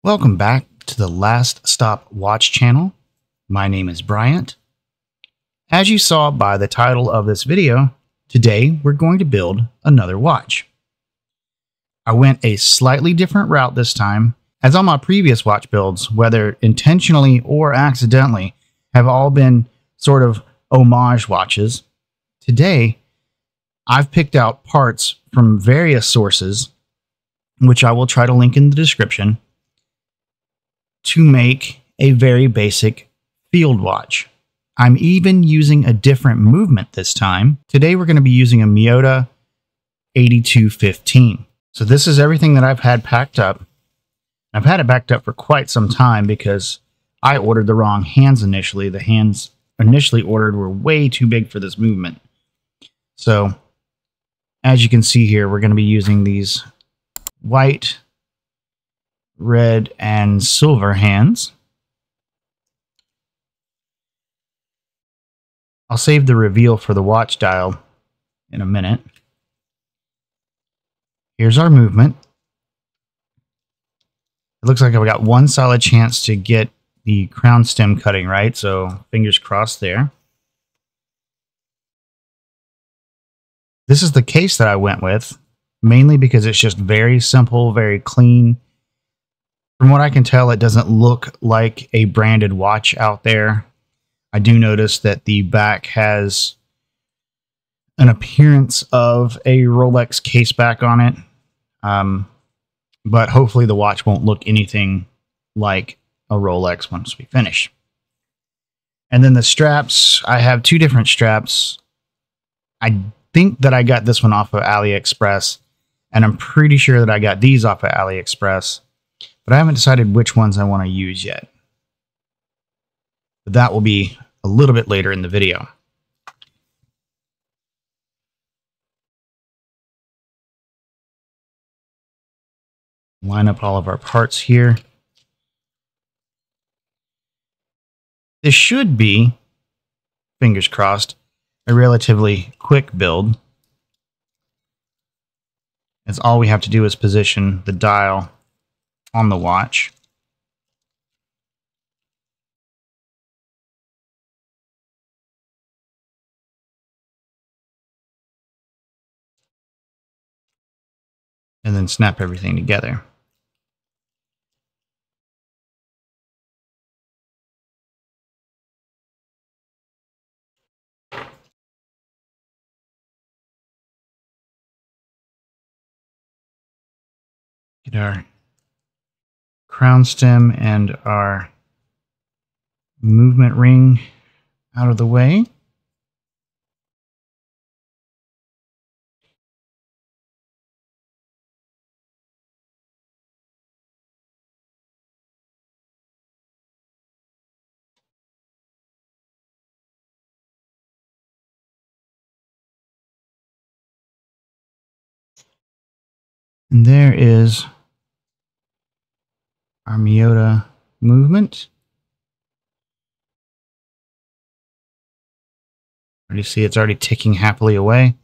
Welcome back to the Last Stop Watch channel. My name is Bryant. As you saw by the title of this video, today we're going to build another watch. I went a slightly different route this time, as all my previous watch builds, whether intentionally or accidentally, have all been sort of homage watches. Today, I've picked out parts from various sources, which I will try to link in the description, to make a very basic field watch. I'm even using a different movement this time. Today we're going to be using a Miyota 8215. So this is everything that I've had packed up. I've had it packed up for quite some time because I ordered the wrong hands initially. The hands initially ordered were way too big for this movement. So as you can see here, we're going to be using these white, red, and silver hands. I'll save the reveal for the watch dial in a minute. Here's our movement. It looks like I've got one solid chance to get the crown stem cutting right, so fingers crossed there. This is the case that I went with, mainly because it's just very simple, very clean. From what I can tell, it doesn't look like a branded watch out there. I do notice that the back has an appearance of a Rolex case back on it. But hopefully the watch won't look anything like a Rolex once we finish. And then the straps, I have two different straps. I think that I got this one off of AliExpress, and I'm pretty sure that I got these off of AliExpress, but I haven't decided which ones I want to use yet. But that will be a little bit later in the video. Line up all of our parts here. This should be, fingers crossed, a relatively quick build, as all we have to do is position the dial on the watch. And then snap everything together. Get our crown stem and our movement ring out of the way. And there is our Miyota movement. You see it's already ticking happily away.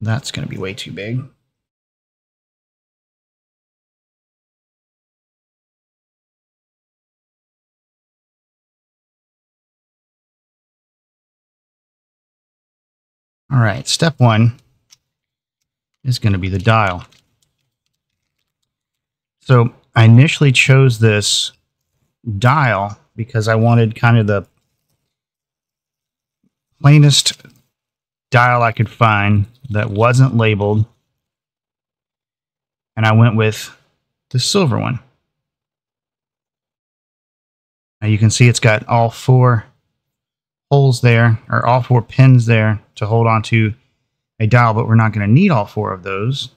That's going to be way too big. All right, step one is going to be the dial. So I initially chose this dial because I wanted kind of the plainest dial I could find that wasn't labeled, and I went with the silver one. Now you can see it's got all four holes there, or all four pins there to hold on to a dial, but we're not going to need all four of those.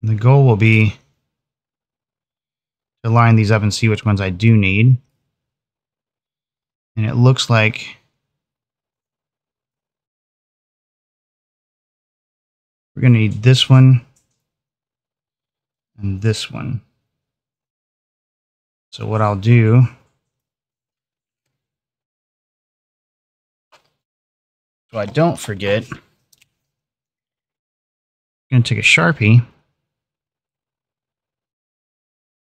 The goal will be to line these up and see which ones I do need. And it looks like we're going to need this one and this one. So what I'll do So I don't forget, I'm going to take a Sharpie.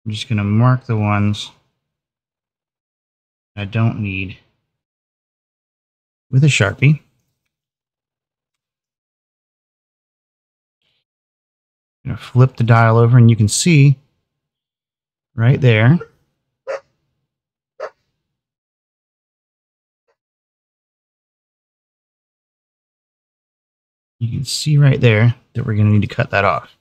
I'm just going to mark the ones I don't need with a Sharpie. I'm going to flip the dial over and you can see right there that we're going to need to cut that off.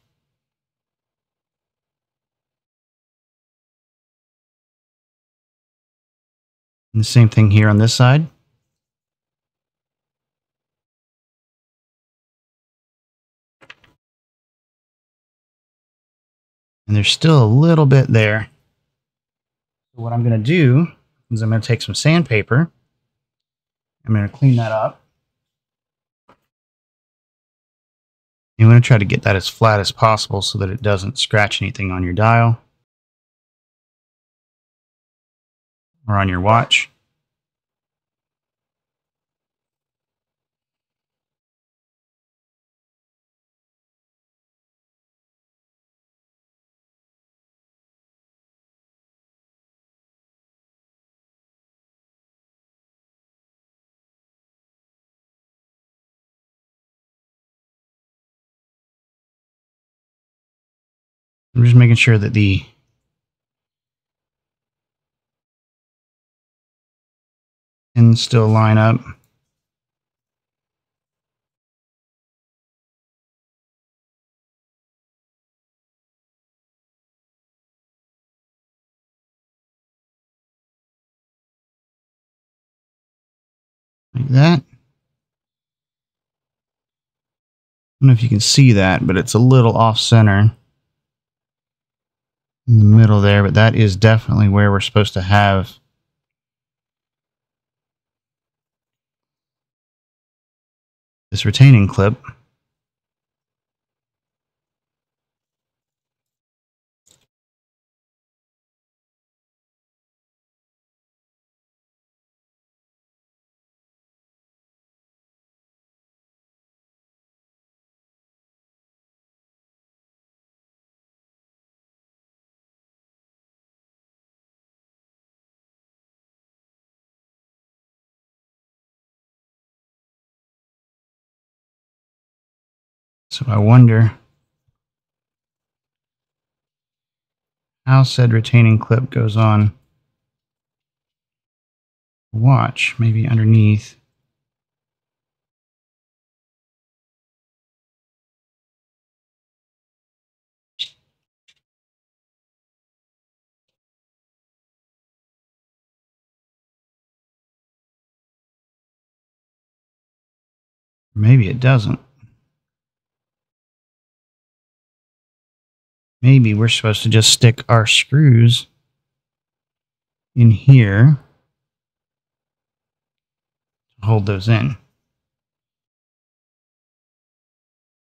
And the same thing here on this side. And there's still a little bit there. So what I'm going to do is I'm going to take some sandpaper. I'm going to clean that up. You want to try to get that as flat as possible so that it doesn't scratch anything on your dial or on your watch. I'm just making sure that the pins still line up. Like that. I don't know if you can see that, but it's a little off center in the middle there, but that is definitely where we're supposed to have this retaining clip. So I wonder how said retaining clip goes on the watch, maybe underneath. Maybe it doesn't. Maybe we're supposed to just stick our screws in here to hold those in.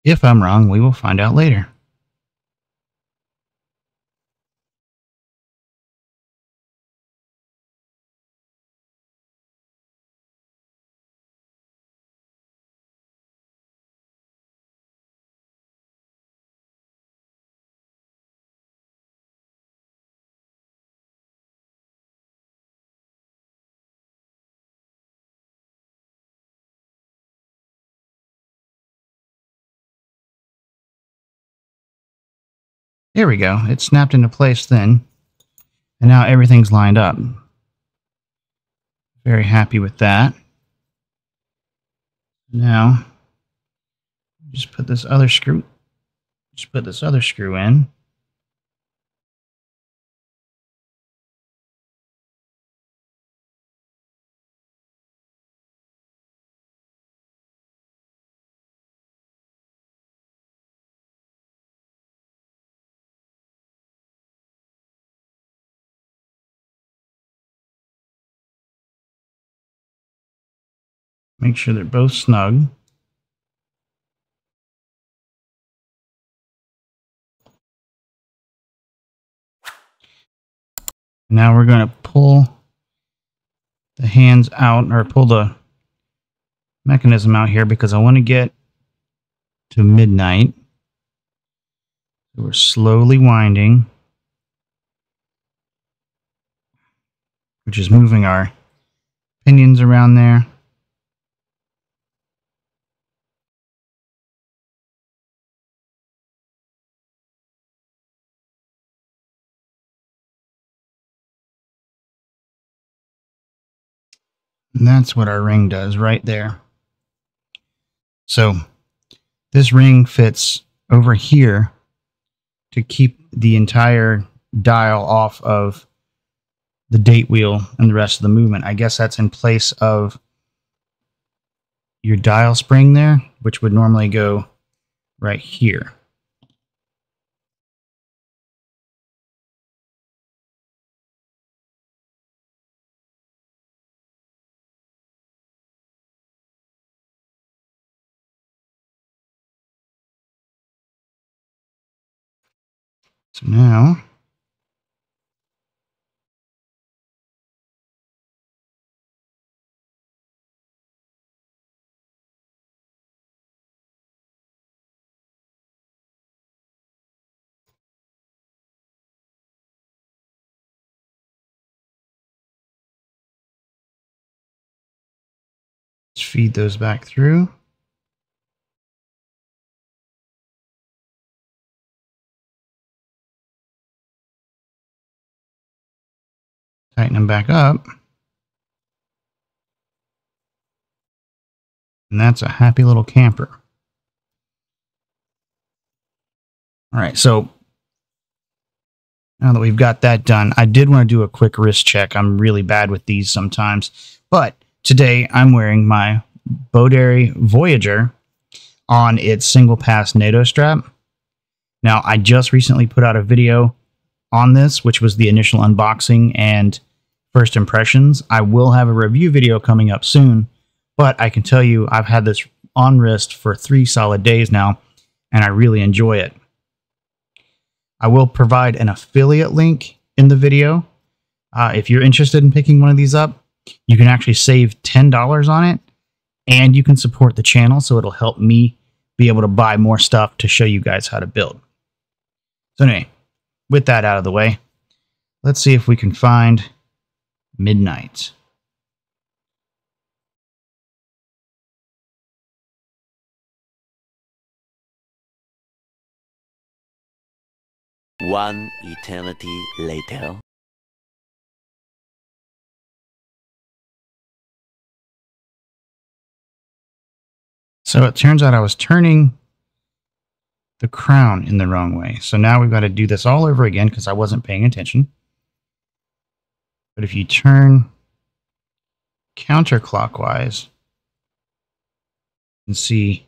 If I'm wrong, we will find out later. There we go. It snapped into place then. And now everything's lined up. Very happy with that. Now, just put this other screw in. Make sure they're both snug. Now we're going to pull the hands out, or pull the mechanism out here because I want to get to midnight. So we're slowly winding, which is moving our pinions around there. And that's what our ring does right there. So this ring fits over here to keep the entire dial off of the date wheel and the rest of the movement. I guess that's in place of your dial spring there, which would normally go right here. So now let's feed those back through. Tighten them back up. And that's a happy little camper. All right, so now that we've got that done, I did want to do a quick wrist check. I'm really bad with these sometimes. But today I'm wearing my Bodary Voyager on its single pass NATO strap. Now, I just recently put out a video on this, which was the initial unboxing and first impressions. I will have a review video coming up soon, but I can tell you I've had this on wrist for 3 solid days now, and I really enjoy it. I will provide an affiliate link in the video. If you're interested in picking one of these up, you can actually save $10 on it, and you can support the channel, so it'll help me be able to buy more stuff to show you guys how to build. So anyway, with that out of the way, let's see if we can find midnight. One eternity later. So it turns out I was turning the crown in the wrong way. So now we've got to do this all over again because I wasn't paying attention. But if you turn counterclockwise, you can see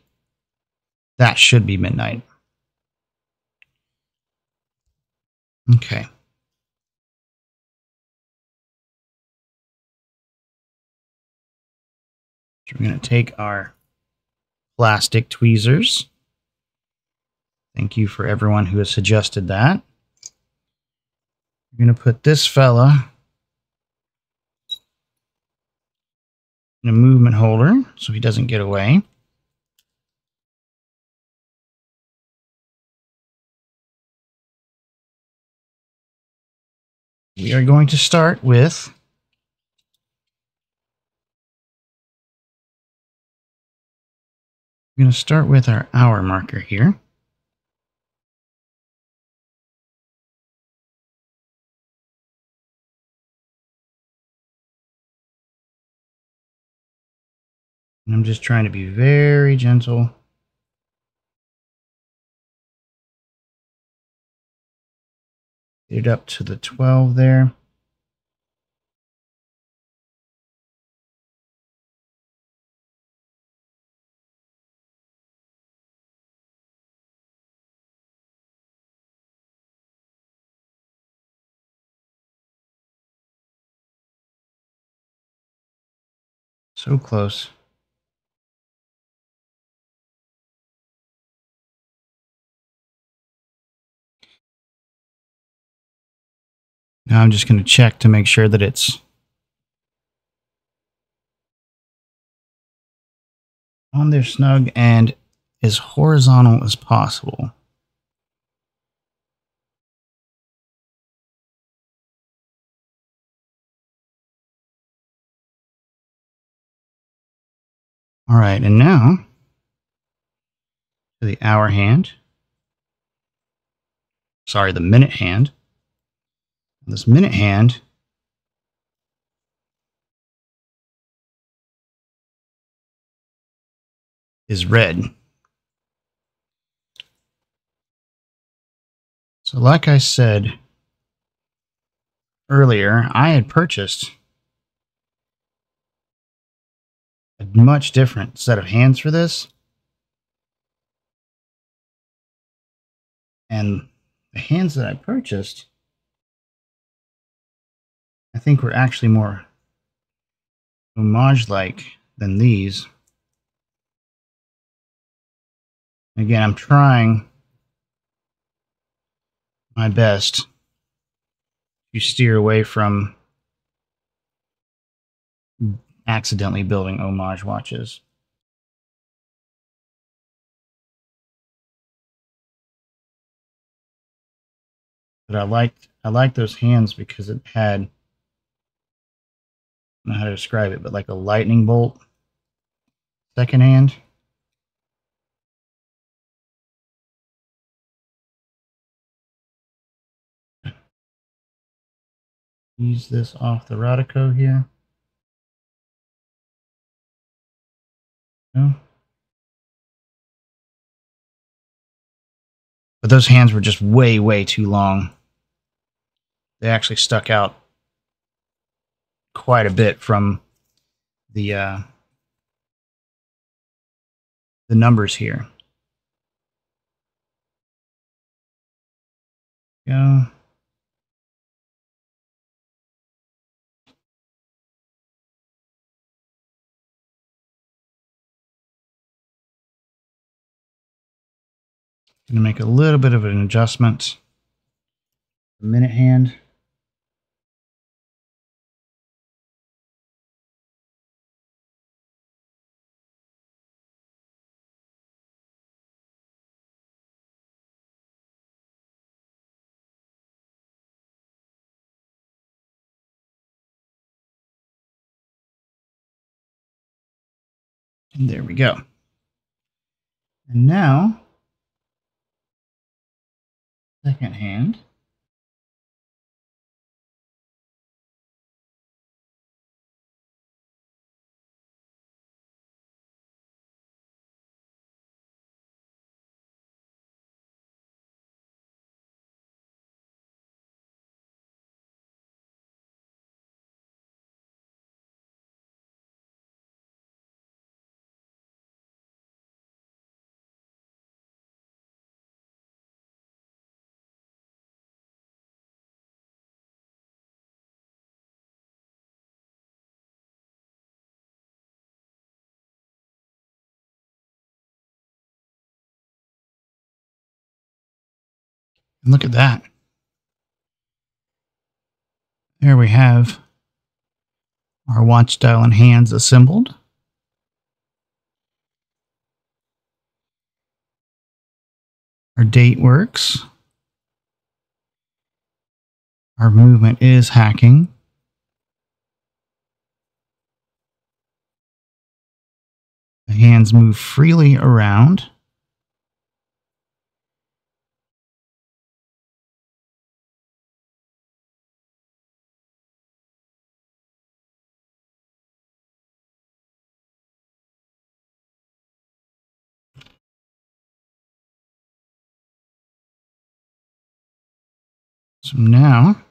that should be midnight. Okay. So we're going to take our plastic tweezers. Thank you for everyone who has suggested that. We're going to put this fella in a movement holder so he doesn't get away. We are going to start with our hour marker here. And I'm just trying to be very gentle. Get it up to the 12 there. So close. Now I'm just going to check to make sure that it's on there snug and as horizontal as possible. All right, and now to the hour hand. Sorry, the minute hand. This minute hand is red. So like I said earlier, I had purchased a much different set of hands for this. And the hands that I purchased, I think were actually more homage-like than these. Again, I'm trying my best to steer away from accidentally building homage watches. But I liked those hands because it had, I don't know how to describe it, but like a lightning bolt second hand. Use this off the Radico here. No. But those hands were just way, way too long. They actually stuck out quite a bit from the numbers here. Go. Going to make a little bit of an adjustment. The minute hand. And there we go. And now, second hand. And look at that. There we have our watch dial and hands assembled. Our date works. Our movement is hacking. The hands move freely around. So now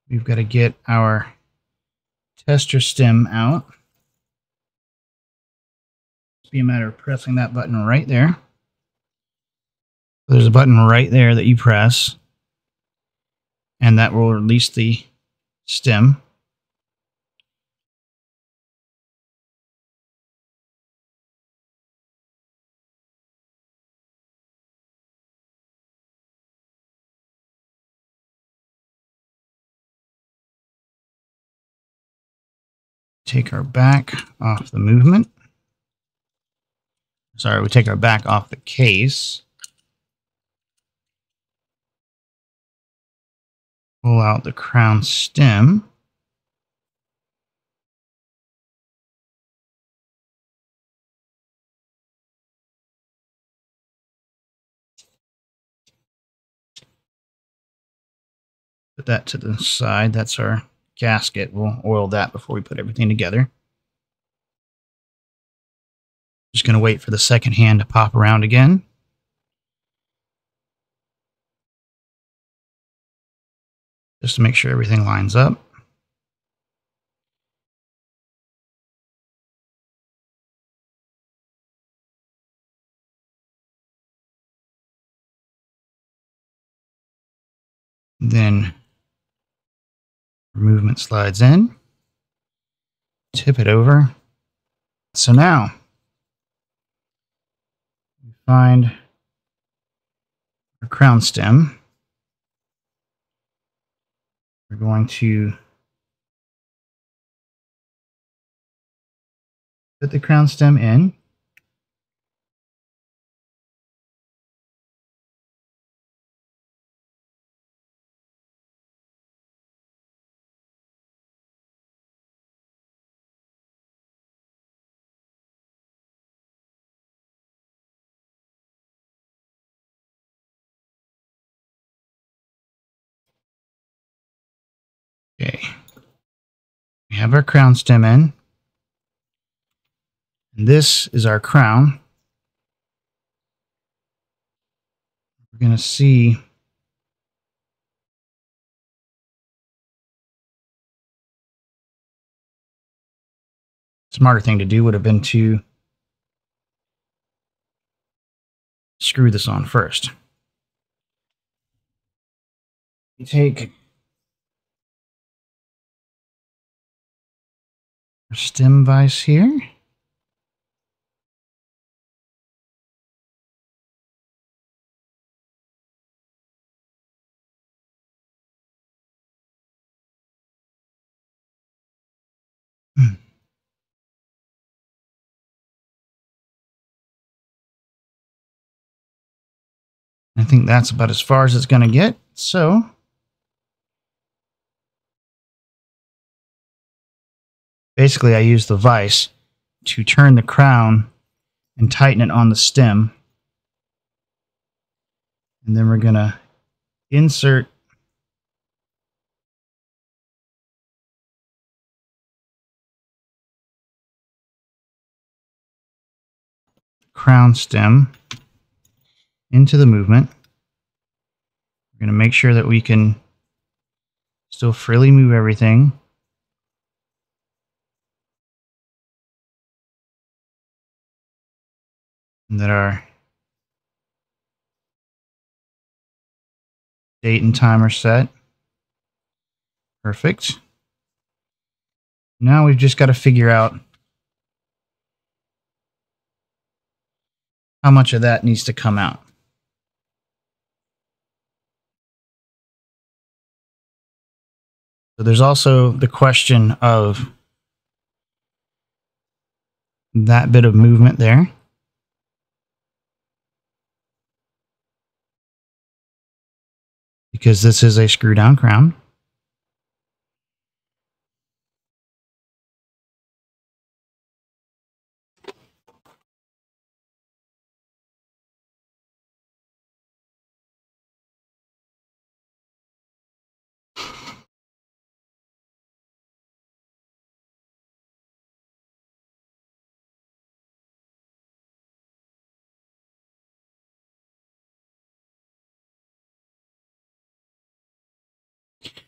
we've got to get our tester stem out. It's be a matter of pressing that button right there. There's a button right there that you press, and that will release the stem. Take our back off the movement. Sorry, we take our back off the case. Pull out the crown stem. Put that to the side. That's our gasket. We'll oil that before we put everything together. Just going to wait for the second hand to pop around again. Just to make sure everything lines up. Then movement slides in. Tip it over. So now we find our crown stem. We're going to put the crown stem in. Okay. We have our crown stem in. And this is our crown. We're going to see smarter thing to do would have been to screw this on first. You take our stem vise here. I think that's about as far as it's going to get. So basically I use the vise to turn the crown and tighten it on the stem. And then we're going to insert the crown stem into the movement. We're going to make sure that we can still freely move everything. And that our date and time are set. Perfect. Now we've just got to figure out how much of that needs to come out. So there's also the question of that bit of movement there. Because this is a screw down crown.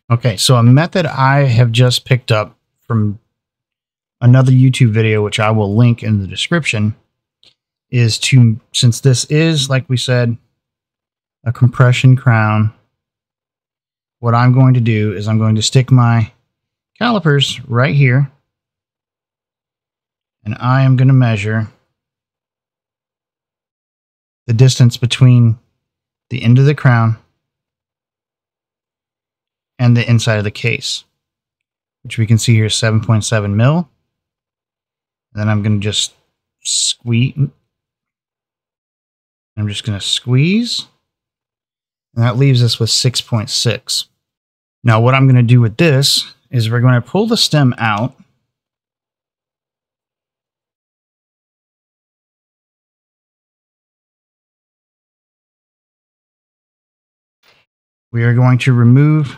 Okay, so a method I have just picked up from another YouTube video, which I will link in the description, is to, since this is, like we said, a compression crown, what I'm going to do is I'm going to stick my calipers right here, and I am going to measure the distance between the end of the crown and the inside of the case, which we can see here is 7.7 mil. Then I'm going to just squeeze. I'm just going to squeeze, and that leaves us with 6.6. Now what I'm going to do with this is we're going to pull the stem out. We are going to remove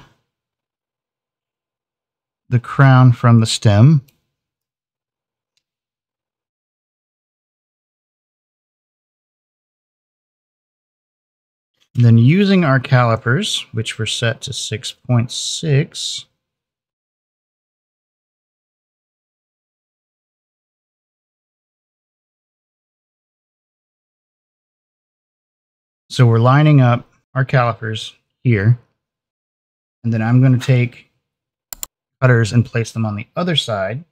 the crown from the stem. And then using our calipers, which were set to 6.6, so we're lining up our calipers here, and then I'm going to take cutters and place them on the other side.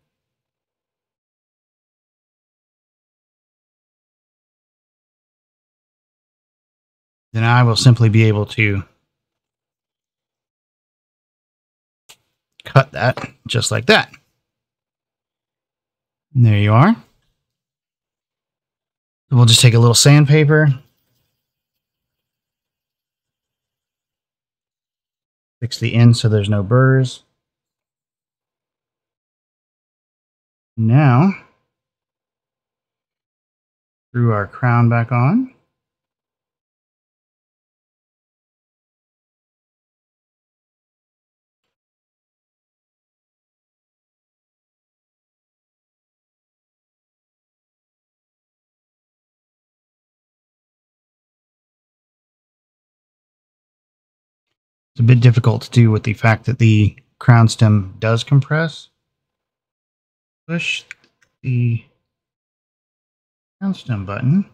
Then I will simply be able to cut that just like that. And there you are. We'll just take a little sandpaper, fix the end so there's no burrs. Now, screw our crown back on. It's a bit difficult to do with the fact that the crown stem does compress. Push the crown stem button.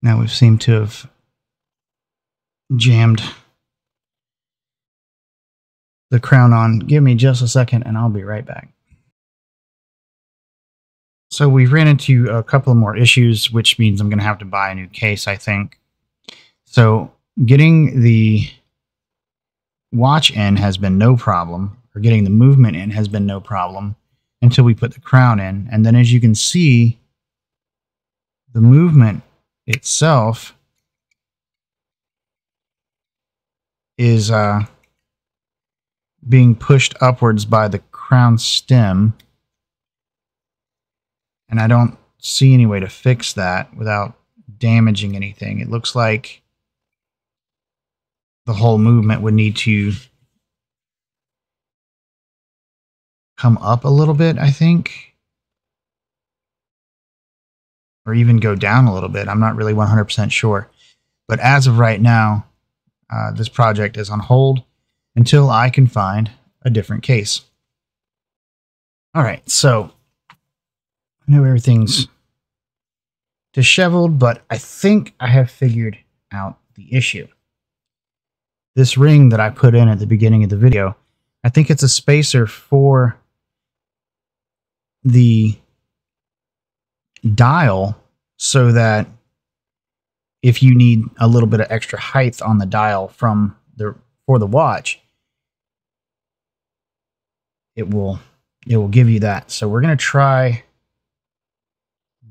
Now we seem to have jammed the crown on. Give me just a second and I'll be right back. So we ran into a couple of more issues, which means I'm going to have to buy a new case, I think. So getting the watch in has been no problem, or getting the movement in has been no problem until we put the crown in. And then as you can see, the movement itself is being pushed upwards by the crown stem. And I don't see any way to fix that without damaging anything. It looks like the whole movement would need to come up a little bit, I think. Or even go down a little bit. I'm not really 100% sure. But as of right now, this project is on hold until I can find a different case. All right, so I know everything's disheveled, but I think I have figured out the issue. This ring that I put in at the beginning of the video, I think it's a spacer for the dial so that if you need a little bit of extra height on the dial for the watch, it will give you that. So we're going to try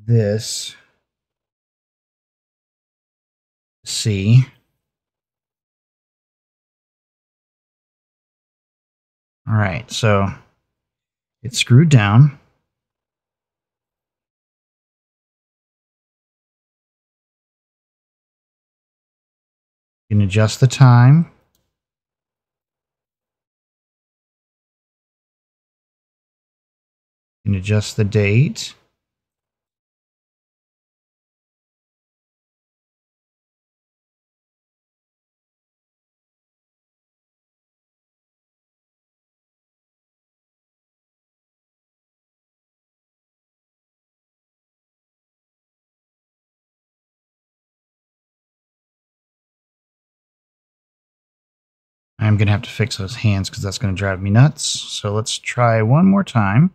this. See. All right, so it's screwed down. You can adjust the time. You can adjust the date. I'm going to have to fix those hands because that's going to drive me nuts. So let's try one more time.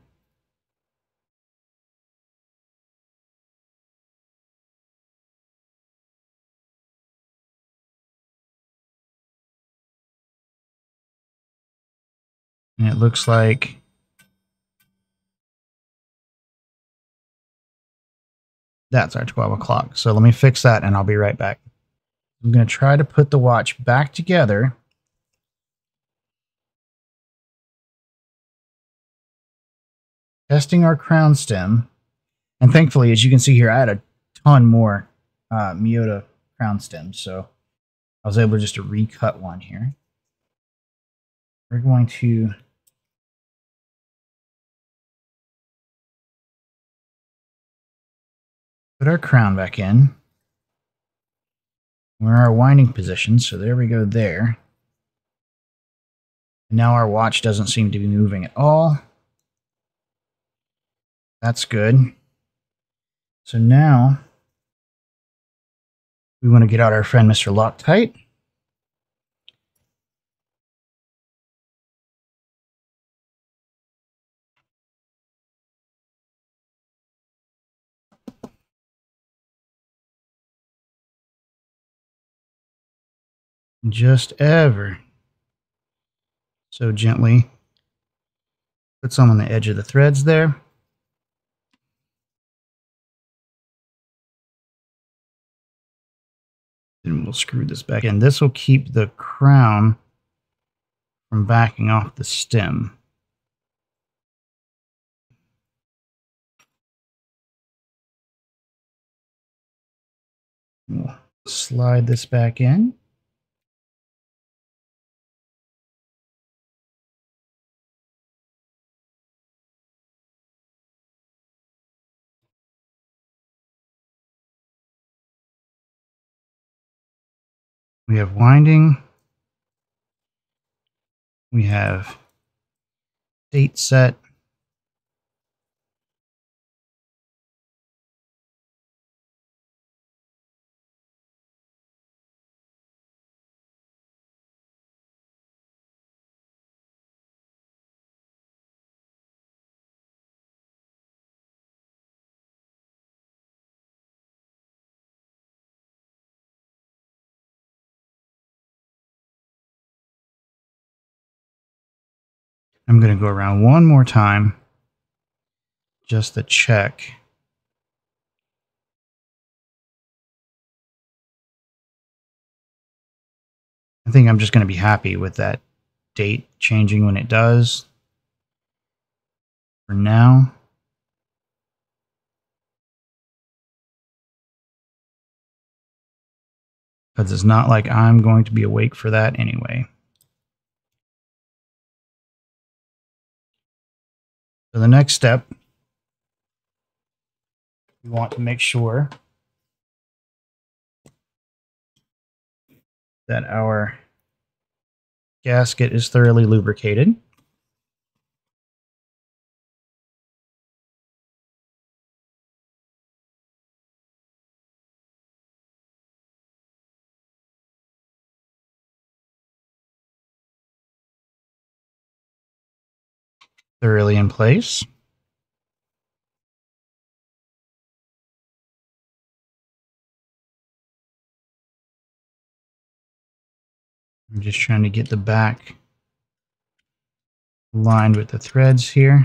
And it looks like that's our 12 o'clock. So let me fix that and I'll be right back. I'm going to try to put the watch back together. Testing our crown stem. And thankfully, as you can see here, I had a ton more Miyota crown stems. So I was able just to recut one here. We're going to put our crown back in. We're in our winding position, so there we go there. Now our watch doesn't seem to be moving at all. That's good. So now we want to get out our friend Mr. Loctite. Just ever so gently put some on the edge of the threads there. Then we'll screw this back in. This will keep the crown from backing off the stem. We'll slide this back in. We have winding. We have date set. I'm going to go around one more time just to check. I think I'm just going to be happy with that date changing when it does for now. Because it's not like I'm going to be awake for that anyway. So the next step, we want to make sure that our gasket is thoroughly lubricated. Thoroughly in place. I'm just trying to get the back aligned with the threads here.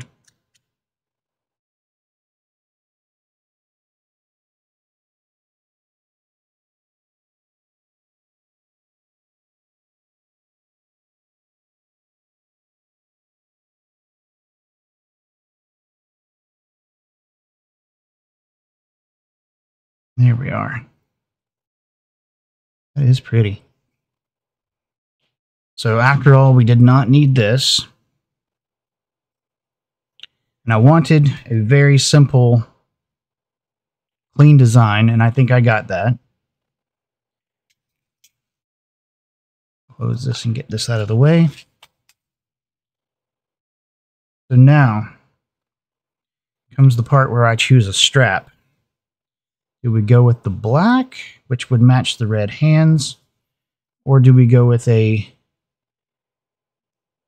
There we are. That is pretty. So after all, we did not need this. And I wanted a very simple, clean design, and I think I got that. Close this and get this out of the way. So now comes the part where I choose a strap. Do we go with the black, which would match the red hands, or do we go with a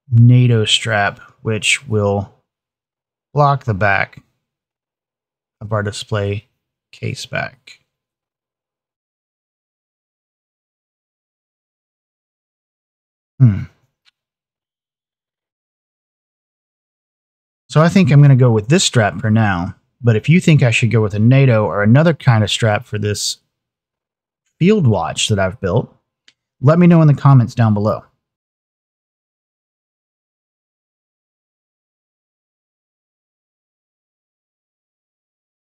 NATO strap, which will block the back of our display case back? So I think I'm going to go with this strap for now. But if you think I should go with a NATO or another kind of strap for this field watch that I've built, let me know in the comments down below.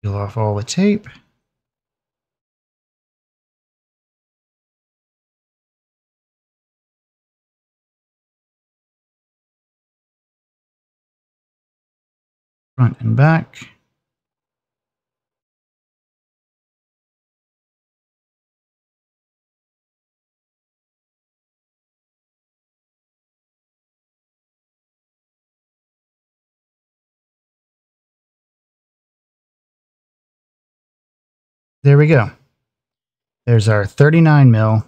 Peel off all the tape. Front and back. There we go. There's our 39mm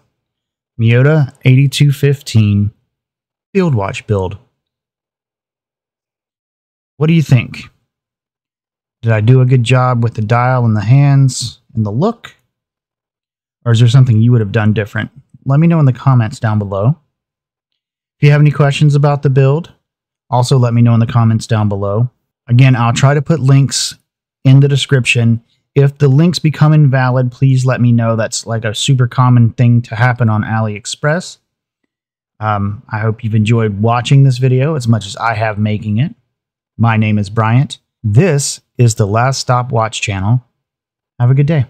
Miyota 8215 field watch build. What do you think? Did I do a good job with the dial and the hands and the look? Or is there something you would have done different? Let me know in the comments down below. If you have any questions about the build, also let me know in the comments down below. Again, I'll try to put links in the description. If the links become invalid, please let me know. That's like a super common thing to happen on AliExpress. I hope you've enjoyed watching this video as much as I have making it. My name is Bryant. This is the Last Stop Watch channel. Have a good day.